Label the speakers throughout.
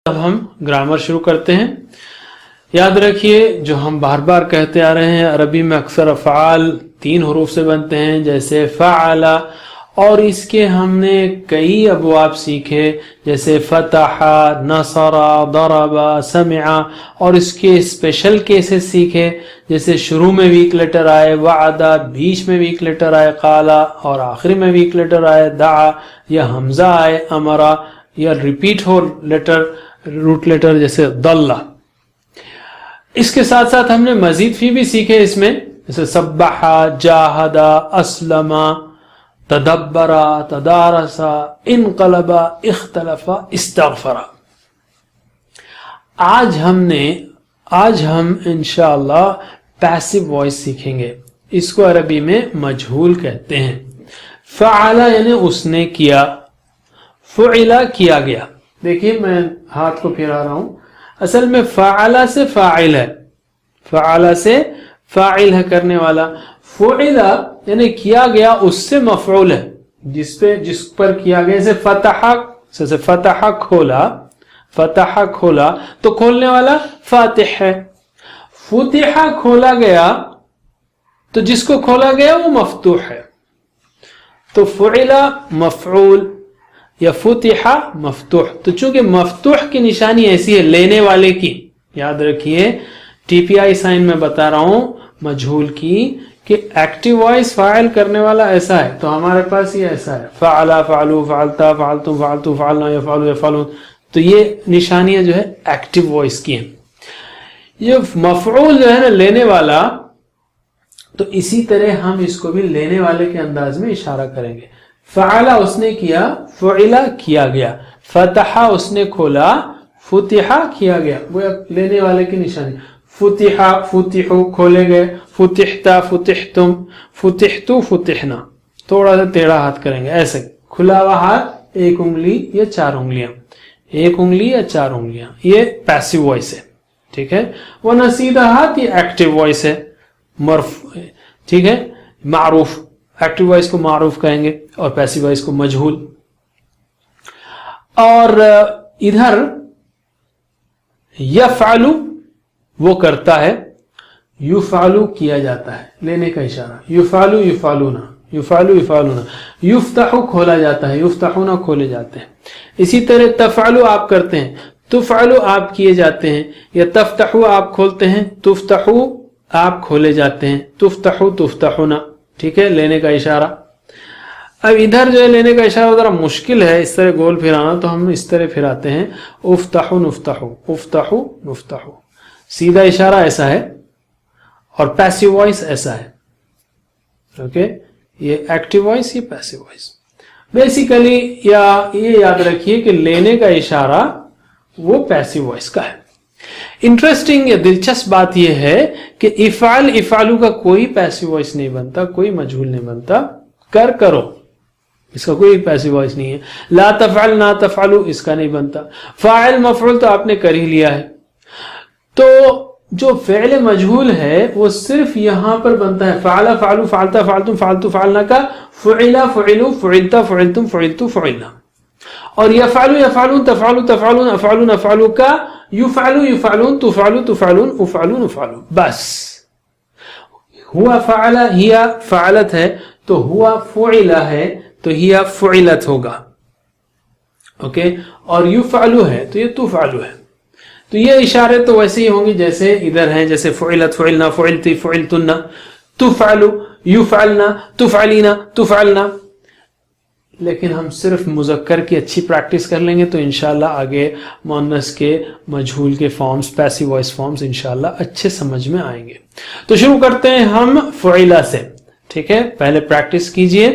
Speaker 1: اب ہم گرامر شروع کرتے ہیں. یاد رکھیے جو ہم بار بار کہتے آ رہے ہیں عربی میں اکثر افعال 3 حروف سے بنتے ہیں جیسے فعل، اور اس کے ہم نے کئی ابواب سیکھے جیسے فتح، نصر، ضرب، سمع، اور اس کے اسپیشل کیسز سیکھے جیسے شروع میں ویک لیٹر آئے وعد، بیچ میں ویک لیٹر آئے قال، اور آخری میں ویک لیٹر آئے دعا، یا حمزہ آئے امرا، یا ریپیٹ ہو لیٹر روٹ لیٹر جیسے ضل. اس کے ساتھ ساتھ ہم نے مزید فی بھی سیکھے اس میں جیسے سبح، جاہد، اسلم، تدبر، تدارس، انقلب، اختلف، استغفر. آج ہم انشاءاللہ پیسو وائس سیکھیں گے. اس کو عربی میں مجہول کہتے ہیں. فعل یعنی اس نے کیا، فعل کیا گیا. دیکھیے میں ہاتھ کو پھیرا رہا ہوں، اصل میں فعل سے فاعل ہے، فعل سے فاعل ہے کرنے والا. فعل یعنی کیا گیا اس سے مفعول ہے جس پر کیا گیا. جیسے فتح کھولا، فتح کھولا تو کھولنے والا فاتح ہے. فتح کھولا گیا تو جس کو کھولا گیا وہ مفتوح ہے. تو فعل مفعول یا فتح مفتوح. تو چونکہ مفتوح کی نشانی ایسی ہے لینے والے کی، یاد رکھیے ٹی پی آئی سائن میں بتا رہا ہوں مجہول کی، کہ ایکٹیو وائس فاعل کرنے والا ایسا ہے تو ہمارے پاس یہ ایسا ہے فعلا، فعلو، فعلتا، فعلتم، فعلتو، فعلنا، یفعلو، یفعلون. تو یہ نشانیاں جو ہے ایکٹیو وائس کی ہیں. یہ مفعول جو ہے نا لینے والا، تو اسی طرح ہم اس کو بھی لینے والے کے انداز میں اشارہ کریں گے. فعلا اس نے کیا، فعلا کیا گیا، فتح اس نے کھولا، فتح کیا گیا، وہ لینے والے کی نشانی. فتح، فتحو کھولے گئے، فتحتا، فتحتم، فتحتو، فتحنا. تھوڑا سا ٹیڑھا ہاتھ کریں گے ایسے، کھلا ہوا ہاتھ، ایک انگلی یا 4 انگلیاں، ایک انگلی یا 4 انگلیاں، یہ پیسو وائس ہے. ٹھیک ہے. ورنہ سیدھا ہاتھ یہ ایکٹیو وائس ہے، ٹھیک ہے، معروف. ایکٹیو وائس کو معروف کہیں گے اور پیسو وائس کو مجہول. اور ادھر یفعل وہ کرتا ہے، یفعل کیا جاتا ہے، لینے کا اشارہ. یفعل یفعلون، یفعل یفعلون. یفتح کھولا جاتا ہے، یفتحون کھولے جاتے ہیں. اسی طرح تفعل آپ کرتے ہیں، تفعل آپ کیے جاتے ہیں، یا تفتح آپ کھولتے ہیں، تفتح آپ کھولے جاتے ہیں، تفتح تفتحون. ٹھیک ہے، لینے کا اشارہ. اب ادھر جو ہے لینے کا اشارہ ذرا مشکل ہے اس طرح گول پھرانا، تو ہم اس طرح پھراتے ہیں افتحو نفتحو، افتحو نفتحو. سیدھا اشارہ ایسا ہے اور پیسو وائس ایسا ہے. اوکے، یہ ایکٹیو وائس، یہ پیسو وائس. بیسیکلی یا یہ یاد رکھیے کہ لینے کا اشارہ وہ پیسو وائس کا ہے. انٹرسٹنگ یا دلچسپ بات یہ ہے کہ افعل، افعلو کا کوئی پیسو وائس نہیں بنتا، کوئی مجہول نہیں بنتا. کرو اس کا کوئی پیسو وائس نہیں ہے. لا تفعل، لا تفعلو اس کا نہیں بنتا. فاعل مفعول تو آپ نے کر ہی لیا ہے. تو جو فعل مجہول ہے وہ صرف یہاں پر بنتا ہے فعل، فعلو، فعلتا، فعلتم، فعلتو، فعلنا کا فعلا، فعلو، فعلتا، فعلتم، فعلتو، فعلنا. اور یفعلو، یفعلون، تفعلو، تفعلون، افعلون، افعلو کا یفعلو، یفعلون، تفعلو، تفعلون، افعلون، افعلو. بس ہوا فعل، ہی فعلت ہے تو ہوا فعل ہے تو ہی فعلت ہوگا. اوکے. اور یفعلو ہے تو یہ تفعلو ہے. تو یہ اشارے تو ویسے ہی ہوں گے جیسے ادھر ہیں، جیسے فعلت، فعلنا، فعلتی، فعلتن، تفعلو، یفعلنا، تفعلینا، تفعلنا. لیکن ہم صرف مذکر کی اچھی پریکٹس کر لیں گے تو انشاءاللہ آگے مؤنث کے، مجہول کے فارمز، پیسو وائس فارمز انشاءاللہ اچھے سمجھ میں آئیں گے. تو شروع کرتے ہیں ہم فعلا سے. ٹھیک ہے، پہلے پریکٹس کیجئے.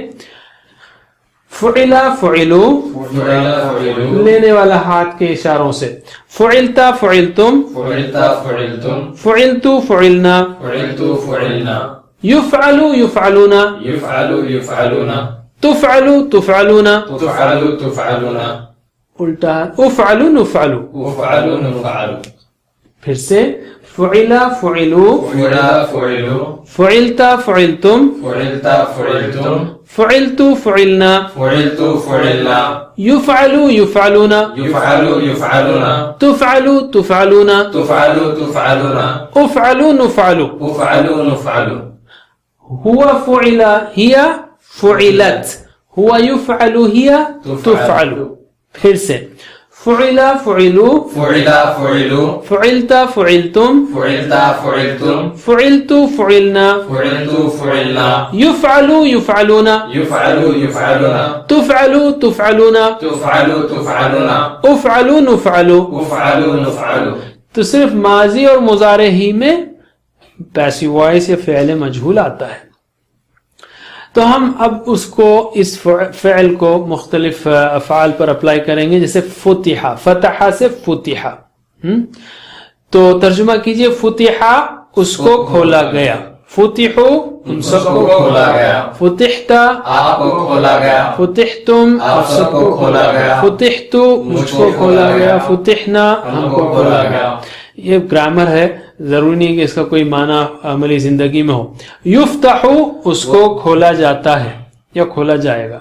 Speaker 1: فعلا، فعلو، لینے والا ہاتھ کے اشاروں سے. فعلتا، فعلتم،
Speaker 2: فعلتا، فعلتم،
Speaker 1: فعلتو، فعلنا،
Speaker 2: فعلتو، فعلنا،
Speaker 1: یفعلو، یفعلون،
Speaker 2: یفعلو، یفعلون،
Speaker 1: تفعلو، تفعلون،
Speaker 2: تفعلو، تفعلون،
Speaker 1: الٹا افعلو، نفعلو.
Speaker 2: افعلو، نفعلو.
Speaker 1: پھر سے فعلا، فعلو،
Speaker 2: فعلا، فعلو،
Speaker 1: فعلتا، فعلتم،
Speaker 2: فعلتا، فعلتم،
Speaker 1: فعلت فعلنا
Speaker 2: فعلت فعلنا
Speaker 1: يفعل يفعلون
Speaker 2: يفعل يفعلون
Speaker 1: تفعل تفعلون
Speaker 2: تفعل تفعلون
Speaker 1: افعل نفعل
Speaker 2: أفعل نفعل
Speaker 1: هو فعل هي فعلت هو يفعل هي تفعل پھر سے فعل فعلوا
Speaker 2: فعل فعلوا
Speaker 1: فعلت فعلتم
Speaker 2: فعلت فعلتم
Speaker 1: فعلت فعلنا
Speaker 2: فعلت فعلنا
Speaker 1: يفعل يفعلون
Speaker 2: يفعل يفعلون
Speaker 1: تفعل تفعلون
Speaker 2: تفعل تفعلون
Speaker 1: افعل نفعل
Speaker 2: أفعل نفعل.
Speaker 1: تو صرف ماضی اور مضارع ہی میں پیسو وائس یا فعل مجہول آتا ہے. تو ہم اب اس کو اس فعل کو مختلف افعال پر اپلائی کریں گے. جیسے فتحہ، فتحہ سے فتحہ. تو ترجمہ کیجئے فتحہ اس کو کھولا گیا، فتحو ان سب کو کھولا گیا، فتحت
Speaker 2: آپ کو کھولا گیا،
Speaker 1: فتحتم
Speaker 2: آپ سب کو کھولا گیا،
Speaker 1: فتحتو مجھ کو کھولا گیا، فتحنا
Speaker 2: ہم کو کھولا گیا.
Speaker 1: یہ گرامر ہے، ضروری نہیں کہ اس کا کوئی معنی عملی زندگی میں ہو. یفتحو اس کو کھولا جاتا ہے یا کھولا جائے گا.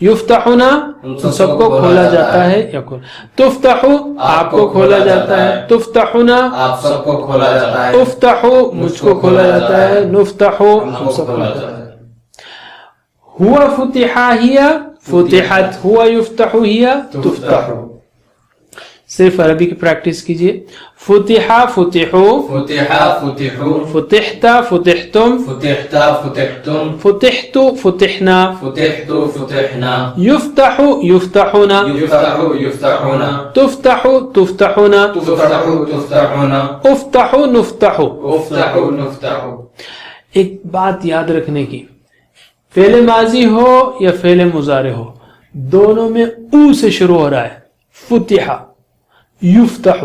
Speaker 1: یفتحنا ان سب کو کھولا جاتا ہے یا کھولا. تفتحو آپ کو کھولا جاتا ہے، تفتحنا
Speaker 2: آپ سب کو کھولا جاتا ہے،
Speaker 1: افتحو مجھ کو کھولا جاتا ہے، نفتحو
Speaker 2: ہم
Speaker 1: ہم
Speaker 2: کو
Speaker 1: سب کو
Speaker 2: کھولا
Speaker 1: کھولا
Speaker 2: جاتا
Speaker 1: جاتا ہے.
Speaker 2: ہے.
Speaker 1: ہوا فتحا ہی فتحت، ہوا یفتحو ہی تفتحو. صرف عربی کی پریکٹس کیجئے. فتحا فتحو،
Speaker 2: فتح فتحوا،
Speaker 1: فتحت فتحتم،
Speaker 2: فتحت فتحتم،
Speaker 1: فتحت فتحنا،
Speaker 2: فتحت فتحنا،
Speaker 1: یفتح یفتحنا،
Speaker 2: يفتح يفتحون،
Speaker 1: تفتح تفتحنا،
Speaker 2: تفتح تفتحون،
Speaker 1: افتح نفتح.
Speaker 2: افتح نفتح.
Speaker 1: ایک بات یاد رکھنے کی، فعل ماضی ہو یا فعل مضارع ہو، دونوں میں او سے شروع ہو رہا ہے. فتح یفتح،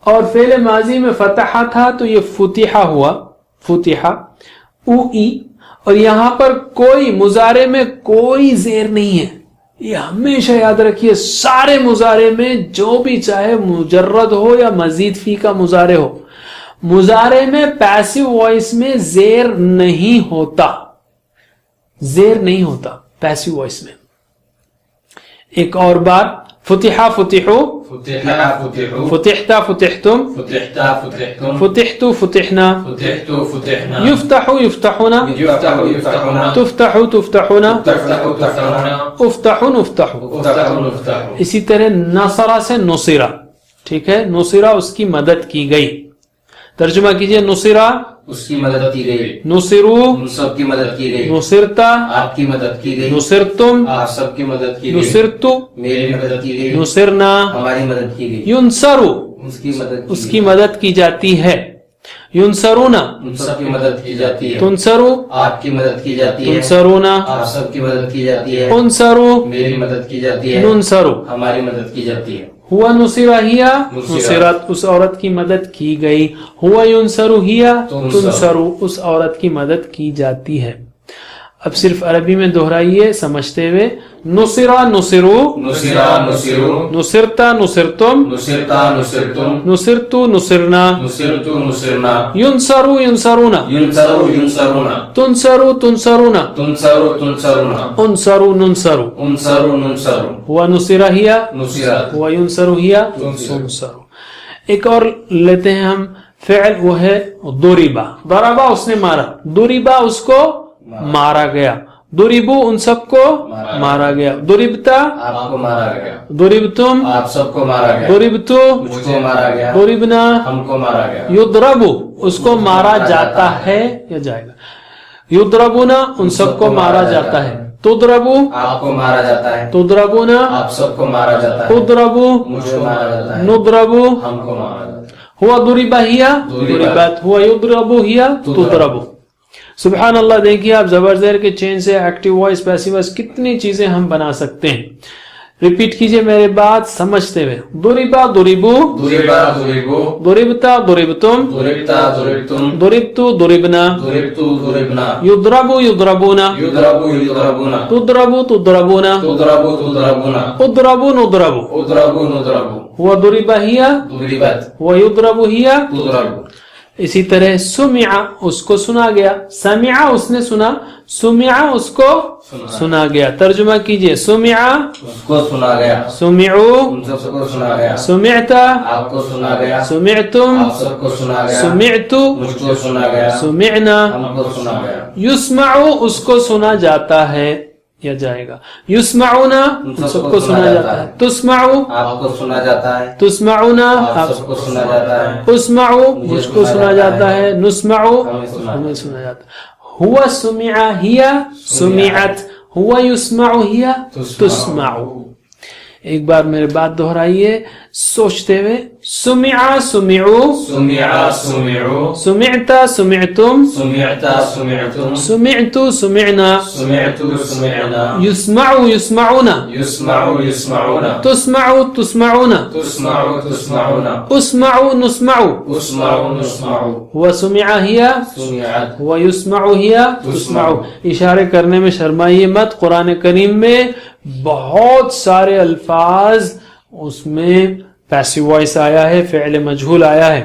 Speaker 1: اور فعل ماضی میں فتحہ تھا تو یہ فتحہ ہوا، فتحہ او ای. اور یہاں پر کوئی مضارع میں کوئی زیر نہیں ہے. یہ ہمیشہ یاد رکھیے، سارے مضارع میں جو بھی چاہے مجرد ہو یا مزید فی کا مضارع ہو، مضارع میں پیسو وائس میں زیر نہیں ہوتا، زیر نہیں ہوتا پیسو وائس میں. ایک اور بار، فتحہ فتحو،
Speaker 2: فتح فتحوا،
Speaker 1: فتحت فتحتم،
Speaker 2: فتحت فتحتم،
Speaker 1: فتحت فتحنا،
Speaker 2: فتحت فتحنا،
Speaker 1: یفتح یفتحنا،
Speaker 2: يفتح يفتحون،
Speaker 1: تفتح تفتحنا،
Speaker 2: تفتح تفتحون،
Speaker 1: افتح نفتح.
Speaker 2: افتح نفتح.
Speaker 1: اسی طرح نصرہ سے نصرہ، ٹھیک ہے، نصرہ اس کی مدد کی گئی. ترجمہ کیجئے، نصرہ
Speaker 2: اس کی مدد کی گئی،
Speaker 1: نصرو
Speaker 2: ان سب کی مدد کی گئی،
Speaker 1: نصرتا
Speaker 2: آپ کی مدد کی گئی،
Speaker 1: نصرتم
Speaker 2: آپ سب کی مدد کی گئی،
Speaker 1: نصرتو
Speaker 2: میری مدد کی گئی،
Speaker 1: نصرنا.
Speaker 2: ہماری مدد کی گئی،
Speaker 1: ینصرو
Speaker 2: اس کی مدد
Speaker 1: اس کی مدد کی جاتی ہے. ینصرون
Speaker 2: ان سب کی مدد کی جاتی ہے،
Speaker 1: تنصرو
Speaker 2: آپ کی مدد کی جاتی ہے،
Speaker 1: تنصرون
Speaker 2: آپ سب کی مدد کی جاتی ہے،
Speaker 1: انصرو
Speaker 2: میری مدد کی جاتی ہے،
Speaker 1: ننصرو.
Speaker 2: ہماری مدد کی جاتی ہے.
Speaker 1: ہوا نصرہ ہیا،
Speaker 2: نصرہ.
Speaker 1: نصرت اس عورت کی مدد کی گئی. ہوا ینصرو ہیا، تنصرو اس عورت کی مدد کی جاتی ہے. اب صرف عربی میں دہرائیے سمجھتے ہوئے. نصرہ نصرو،
Speaker 2: نصرہ نصرو،
Speaker 1: نصرتا نصرتم،
Speaker 2: نصرتا نصرتم،
Speaker 1: نصرتو نصرنا،
Speaker 2: نصرت نصرنا،
Speaker 1: ینصرو ینصرون،
Speaker 2: ینصرو ینصرون،
Speaker 1: تنصرو تنصرون،
Speaker 2: تنصرو تنصرون،
Speaker 1: انصرو ننصرو.
Speaker 2: انصرو ننصرو.
Speaker 1: ہوا نصرہ ہیا،
Speaker 2: نصرت،
Speaker 1: ہوا ینصرو ہیا، تنصرو. ایک اور لیتے ہیں ہم فعل، وہ ہے ضربا. ضربا اس نے مارا، ضربا اس کو مارا گیا، ضربو ان سب کو مارا گیا. ضربتا
Speaker 2: آپ کو مارا گیا،
Speaker 1: ضربتم
Speaker 2: آپ سب کو مارا گیا،
Speaker 1: ضربتو
Speaker 2: مجھ کو مارا گیا،
Speaker 1: ضربنا.
Speaker 2: ہم کو مارا گیا.
Speaker 1: یضربو اس کو مارا جاتا ہے یا جائے گا. یضربونا ان سب کو مارا جاتا ہے. تضربو
Speaker 2: آپ کو مارا جاتا ہے،
Speaker 1: تضربونا،
Speaker 2: آپ سب کو مارا جاتا ہے،
Speaker 1: اضربو
Speaker 2: مجھ کو مارا جاتا ہے،
Speaker 1: نضربو.
Speaker 2: ہم کو مارا جاتا ہے.
Speaker 1: ہوا ضربا ہیا، ضربت. ہوا یضربو ہیا، تضربو. سبحان اللہ. دیکھیے آپ زبر زیر کے چین سے ایکٹیو وائس پیسیو وائس کتنی چیزیں ہم بنا سکتے ہیں. ریپیٹ کیجئے میرے بات سمجھتے ہوئے. ضربا ضربو،
Speaker 2: ضربا ضربو،
Speaker 1: ضربتا ضربتم،
Speaker 2: ضربتا ضربتم،
Speaker 1: ضربتو ضربنا،
Speaker 2: ضربتو ضربنا،
Speaker 1: یضربو یضربونا،
Speaker 2: یضربو یضربون،
Speaker 1: تضربو تضربونا،
Speaker 2: تضربو تضربون،
Speaker 1: اضربو نضربو.
Speaker 2: اضربو نضربو.
Speaker 1: ہوا ضربا ہیا،
Speaker 2: ضربت،
Speaker 1: ہوا یضربو ہیا.
Speaker 2: تضربو.
Speaker 1: اسی طرح سمع اس کو سنا گیا, سمع اس نے سنا, سمع اس کو سنا گیا. ترجمہ کیجئے, سمع
Speaker 2: اس کو سنا گیا,
Speaker 1: سمعوا
Speaker 2: ان سب کو سنا گیا,
Speaker 1: سمعت
Speaker 2: آپ کو سنا گیا,
Speaker 1: سمعتم
Speaker 2: آپ سب کو سنا گیا,
Speaker 1: سمعت
Speaker 2: مجھ کو سنا گیا,
Speaker 1: سمعنا.
Speaker 2: ہم کو سنا گیا.
Speaker 1: یسمع اس کو سنا جاتا ہے یا جائے گا, یسمعون ان سب کو سنا جاتا ہے, تسمعوا
Speaker 2: آپ کو سنا جاتا ہے,
Speaker 1: تسمعون
Speaker 2: آپ سب کو سنا جاتا ہے,
Speaker 1: اسمعوا مجھ کو سنا جاتا ہے, نسمعوا
Speaker 2: ہمیں
Speaker 1: ہمیں سنا جاتا ہے. ہوا سمع ہی سمعت, ہوا یسمع ہی تسمع. ایک بار میرے بات دہرائیے سوچتے ہوئے, سمع سمعوا,
Speaker 2: سمع سمعوا,
Speaker 1: سمعت سمعتم,
Speaker 2: سمعت سمعتم,
Speaker 1: سمعت سمعنا,
Speaker 2: سمعت سمعنا,
Speaker 1: يسمع يسمعون,
Speaker 2: يسمع يسمعون,
Speaker 1: تسمع تسمعون,
Speaker 2: تسمع تسمعون,
Speaker 1: اسمع نسمع.
Speaker 2: اسمع نسمع,
Speaker 1: هو سمع هي,
Speaker 2: سمعت,
Speaker 1: هو يسمع هي تسمع. اشارے کرنے میں شرمائیے مت, قرآن کریم میں بہت سارے الفاظ اس میں پیسو وائس آیا ہے, فعل مجہول آیا ہے.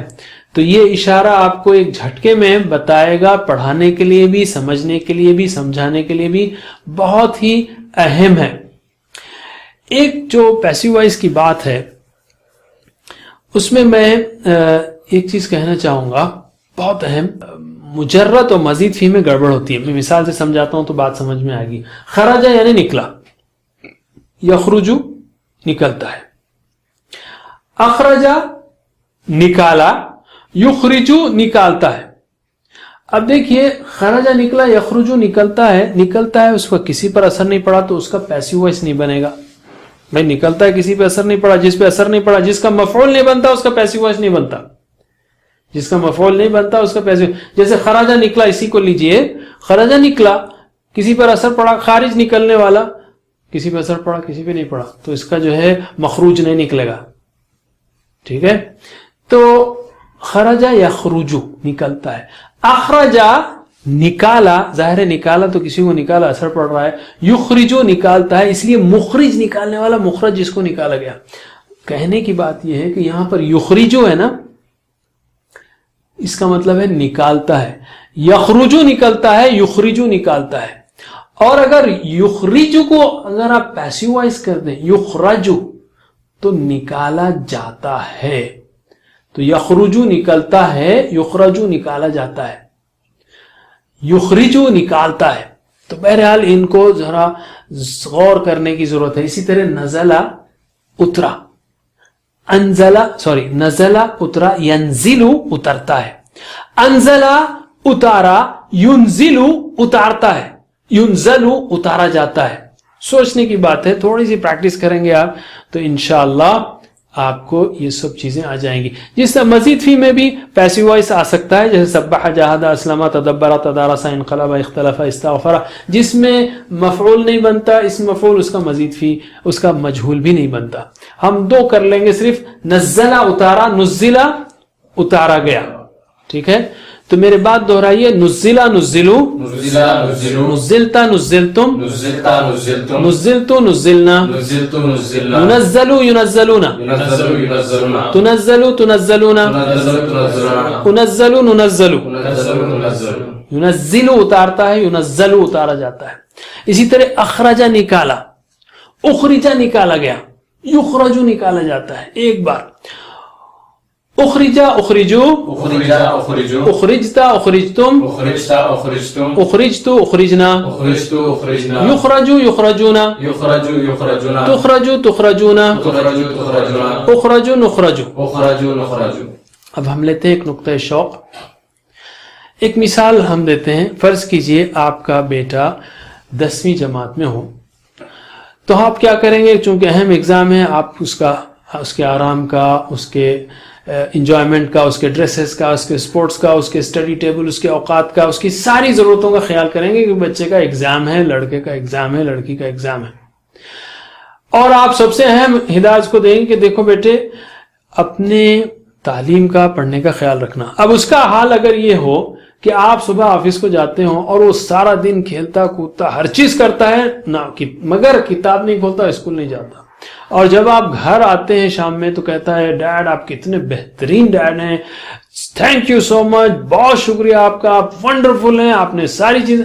Speaker 1: تو یہ اشارہ آپ کو ایک جھٹکے میں بتائے گا, پڑھانے کے لیے بھی, سمجھنے کے لیے بھی, سمجھانے کے لیے بھی بہت ہی اہم ہے. ایک جو پیسو وائس کی بات ہے اس میں ایک چیز کہنا چاہوں گا, بہت اہم. مجرد اور مزید فی میں گڑبڑ ہوتی ہے. میں مثال سے سمجھاتا ہوں تو بات سمجھ میں آئے گی. خرجہ یعنی نکلا, یخرجو نکلتا ہے, اخرجہ نکالا, یخرجو نکالتا ہے. اب دیکھیے خرجہ نکلا, یخرجو نکلتا ہے, اس کا کسی پر اثر نہیں پڑا تو اس کا پیسو وائس نہیں بنے گا. بھائی نکلتا ہے, کسی پہ اثر نہیں پڑا, جس پہ اثر نہیں پڑا, جس کا مفعول نہیں بنتا اس کا پیسو وائس نہیں بنتا, جس کا مفعول نہیں بنتا اس کا پیسو. جیسے خرجہ نکلا, اسی کو لیجئے, خرجہ نکلا, کسی پر اثر پڑا, خارج نکلنے والا, کسی پہ اثر پڑا, کسی پہ نہیں پڑا, تو اس کا جو ہے مخروج نہیں نکلے گا. ٹھیک ہے, تو خرجہ یخرجو نکلتا ہے, اخرجہ نکالا, ظاہر ہے نکالا تو کسی کو نکالا, اثر پڑ رہا ہے. یخرجو نکالتا ہے, اس لیے مخرج نکالنے والا, مخرج جس کو نکالا گیا. کہنے کی بات یہ ہے کہ یہاں پر یخرجو ہے نا, اس کا مطلب ہے نکالتا ہے. یخرجو نکلتا ہے, یخرجو نکالتا ہے. اور اگر یخرجو کو اگر آپ پیسو وائز کر دیں, یخرجو, تو نکالا جاتا ہے. تو یخرجو نکلتا ہے, یخرجو نکالا جاتا ہے, یخرجو نکالتا ہے. تو بہرحال ان کو ذرا غور کرنے کی ضرورت ہے. اسی طرح نزلہ اترا, نزلہ اترا, ینزلو اترتا ہے, انزلہ اتارا, ینزلو اتارتا ہے, ینزلو اتارا جاتا ہے. سوچنے کی بات ہے, تھوڑی سی پریکٹس کریں گے آپ تو انشاءاللہ آپ کو یہ سب چیزیں آ جائیں گی. جس طرح مزید فی میں بھی پیسو وائس آ سکتا ہے, جیسے سبح, جاہد, اسلم, تدبر, تدارس, انقلب, اختلف, استغفر, جس میں مفعول نہیں بنتا, اس مفعول, اس کا مزید فی, اس کا مجہول بھی نہیں بنتا. ہم دو کر لیں گے صرف, نزلہ اتارا, نزلہ اتارا گیا. ٹھیک ہے, تو میرے بات دہرائیے, نزلہ نزلو,
Speaker 2: نزلہ نزلو,
Speaker 1: نزلتا نزلتم,
Speaker 2: نزلتا نزلتم,
Speaker 1: نزلتو نزلنا,
Speaker 2: نزلت نزلنا,
Speaker 1: ينزلو ينزلون,
Speaker 2: ينزل ينزلنا,
Speaker 1: تنزلو تنزلون,
Speaker 2: تنزل تنزلنا,
Speaker 1: انزلو ننزلو.
Speaker 2: ننزل ننزل,
Speaker 1: ينزلو اتارتا ہے, ينزلو اتارا جاتا ہے. اسی طرح اخرجہ نکالا, اخرجہ نکالا گیا, یخرجو نکالا جاتا ہے. ایک بار اخرجہ اخرجو,
Speaker 2: اخرج اخرجو,
Speaker 1: اخرجتا اخرجتم,
Speaker 2: اخرجت اخرجتم,
Speaker 1: اخرجتو اخرجنا,
Speaker 2: اخرجت اخرجنا,
Speaker 1: یخرجو یخرجون,
Speaker 2: يخرج يخرجنا,
Speaker 1: تخرجو تخرجون,
Speaker 2: تخرج تخرجنا,
Speaker 1: اخرجو نخرجو.
Speaker 2: اخرج نخرج.
Speaker 1: اب ہم لیتے ہیں ایک نقطہ شوق. ایک مثال ہم دیتے ہیں. فرض کیجئے آپ کا بیٹا 10ویں جماعت میں ہو, تو آپ کیا کریں گے, چونکہ اہم ایگزام ہے, آپ اس کے آرام کا, اس کے انجوائمنٹ کا, اس کے ڈریسز کا, اس کے سپورٹس کا, اس کے اسٹڈی ٹیبل, اس کے اوقات کا, اس کی ساری ضرورتوں کا خیال کریں گے کہ بچے کا ایگزام ہے, لڑکے کا ایگزام ہے, لڑکی کا ایگزام ہے. اور آپ سب سے اہم ہدایت کو دیں گے کہ دیکھو بیٹے, اپنے تعلیم کا, پڑھنے کا خیال رکھنا. اب اس کا حال اگر یہ ہو کہ آپ صبح آفس کو جاتے ہوں اور وہ سارا دن کھیلتا کودتا ہر چیز کرتا ہے نہ, مگر کتاب نہیں کھولتا, اسکول نہیں جاتا, اور جب آپ گھر آتے ہیں شام میں تو کہتا ہے ڈیڈ آپ کتنے بہترین ڈیڈ ہیں, تھینک یو سو مچ، بہت شکریہ آپ کا، آپ ونڈرفل ہیں، آپ نے ساری چیزیں.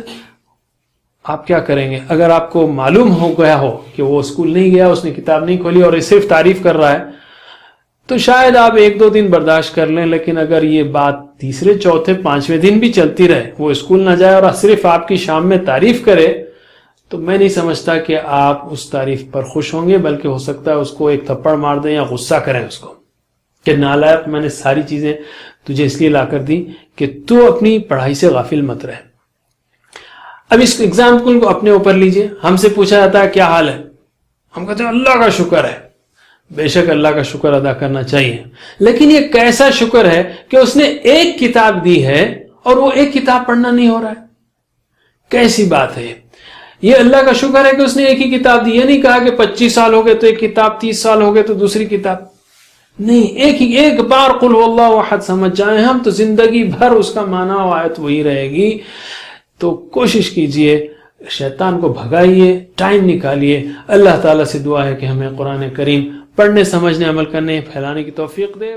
Speaker 1: آپ کیا کریں گے اگر آپ کو معلوم ہو گیا ہو کہ وہ اسکول نہیں گیا، اس نے کتاب نہیں کھولی اور صرف تعریف کر رہا ہے، تو شاید آپ 1-2 دن برداشت کر لیں. لیکن اگر یہ بات تیسرے چوتھے 5ویں دن بھی چلتی رہے، وہ اسکول نہ جائے اور صرف آپ کی شام میں تعریف کرے، تو میں نہیں سمجھتا کہ آپ اس تعریف پر خوش ہوں گے، بلکہ ہو سکتا ہے اس کو ایک تھپڑ مار دیں یا غصہ کریں اس کو کہ نالائق، میں نے ساری چیزیں تجھے اس لیے لا کر دی کہ تو اپنی پڑھائی سے غافل مت رہے. اب اس ایگزامپل کو اپنے اوپر لیجئے. ہم سے پوچھا جاتا ہے کیا حال ہے، ہم کہتے ہیں اللہ کا شکر ہے. بے شک اللہ کا شکر ادا کرنا چاہیے، لیکن یہ کیسا شکر ہے کہ اس نے ایک کتاب دی ہے اور وہ ایک کتاب پڑھنا نہیں ہو رہا ہے؟ کیسی بات ہے یہ؟ اللہ کا شکر ہے کہ اس نے ایک ہی کتاب دی. یہ نہیں کہا کہ 25 سال ہو گئے تو ایک کتاب، 30 سال ہو گئے تو دوسری کتاب. نہیں، ایک بار قل هو اللہ احد سمجھ جائیں ہم تو زندگی بھر اس کا معنی و آیت وہی رہے گی. تو کوشش کیجئے، شیطان کو بھگائیے، ٹائم نکالیے. اللہ تعالیٰ سے دعا ہے کہ ہمیں قرآن کریم پڑھنے، سمجھنے، عمل کرنے، پھیلانے کی توفیق دے.